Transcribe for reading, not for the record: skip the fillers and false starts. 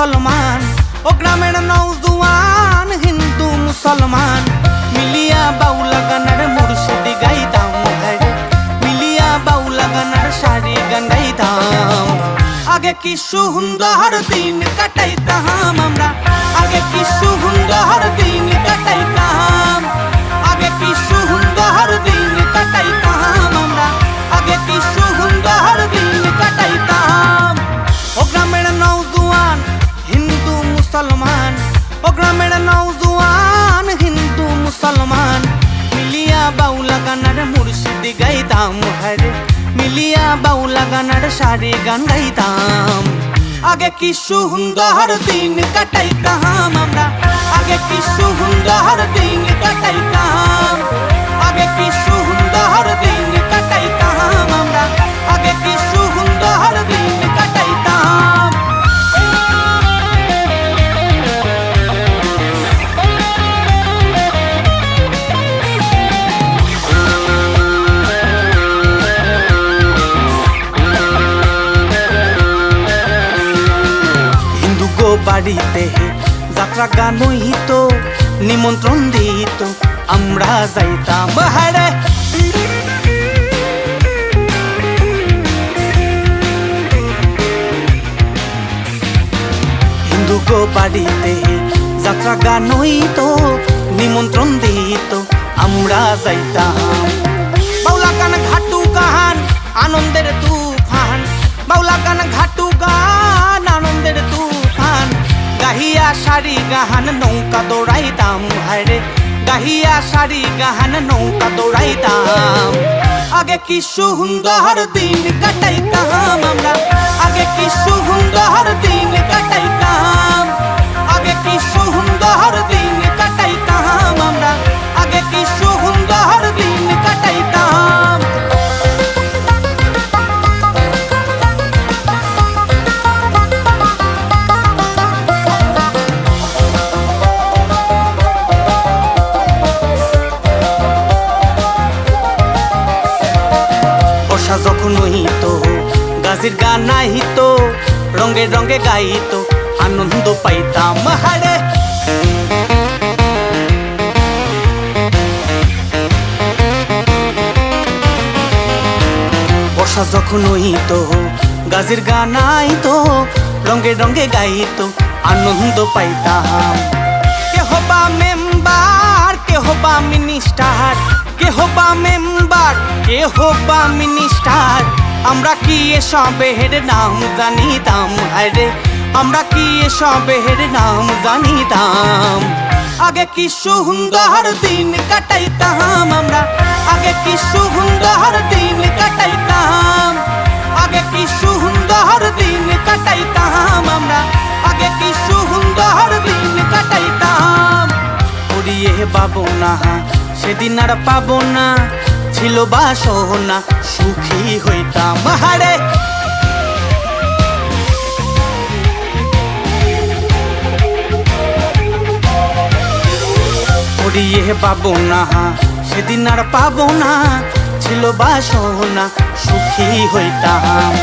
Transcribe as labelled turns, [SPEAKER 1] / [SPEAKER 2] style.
[SPEAKER 1] মুসলমান, ও গ্রামের নওজোয়ান হিন্দু মুসলমান মিলিয়া বাউলা গানের মুর্শিদি গাইতাম, মিলিয়া বাউলা গানের সারি গান গাইতাম। আগে কি সুন্দর দিন কাটাইতাম আমরা, আগে কি সুন্দর দিন কাটাইতাম, আগে কি সুন্দর দিন কাটাইতাম আমরা, আগে কি সুন্দর দিন কাটাইতাম। ও গ্রামের নওজোয়ান হিন্দু মুসলমান, ও গ্রামের নওজোয়ান হিন্দু মুসলমান মিলিয়া বাউলা গানের মুর্শিদি গাইতাম, মিলিয়া বাউলা গানের সারি গান গাইতাম। আগে কি সুন্দর দিন কাটাইতাম আমরা, আগে কি সুন্দর দিন কাটাইতাম, আগে কি সুন্দর দিন কাটাইতাম আমরা, আগে কি সুন্দর দিন কাটাইতাম। বাড়িতে যাত্রা গান হইত, নিমন্ত্রণ দিত, আমরা যাইতাম হারে। হিন্দু গো বাড়িতে যাত্রা গান হইত, নিমন্ত্রণ দিত, আমরা যাইতাম। বাউলা গান ঘাটু গান আনন্দের তুফান, বাউলা গান ঘাটু গান আনন্দের তুফান গাহিয়া সারি গাহান নৌকা দৌড়াইতাম, হায়রে গাহিয়া সারি গাহান নৌকা দৌড়াইতাম। আগে কি সুন্দর দিন কাটাইতাম আমরা, আগে কি সুন্দর দিন কাটাইতাম, আগে কি সুন্দর দিন কাটাইতাম আমরা, আগে কি সুন্দর দিন কাটাইতাম। বর্ষা যখন হইত গাজির গান নাহিত, রঙে রঙে গাইত, আনন্দ পাইতাম হারে। বর্ষা যখন হইত গাজির গান নাহিত, রঙে রঙে গাইত, আনন্দ পাইতাম। কেহ বা মেম্বার, কেহ বা মিনিস্টার, কেহ বা মেম্বার, কেহ বা মিনিস্টার, আমরা কি এসবের নাম জানিতাম হায়রে, আমরা কি এসবের নাম জানিতাম। আগে কি সুন্দর দিন কাটাইতাম আমরা, আগে কি সুন্দর দিন কাটাইতাম, আগে কি সুন্দর দিন কাটাইতাম আমরা, আগে কি সুন্দর দিন কাটাইতাম। পড়িয়ে পাবো না সেদিন আর পাবো না, ছিল বাসনা সুখী হইতাম হারে। পড়িয়ে পাবো না সেদিন আর পাবো না, ছিল বাসনা সুখী হইতাম।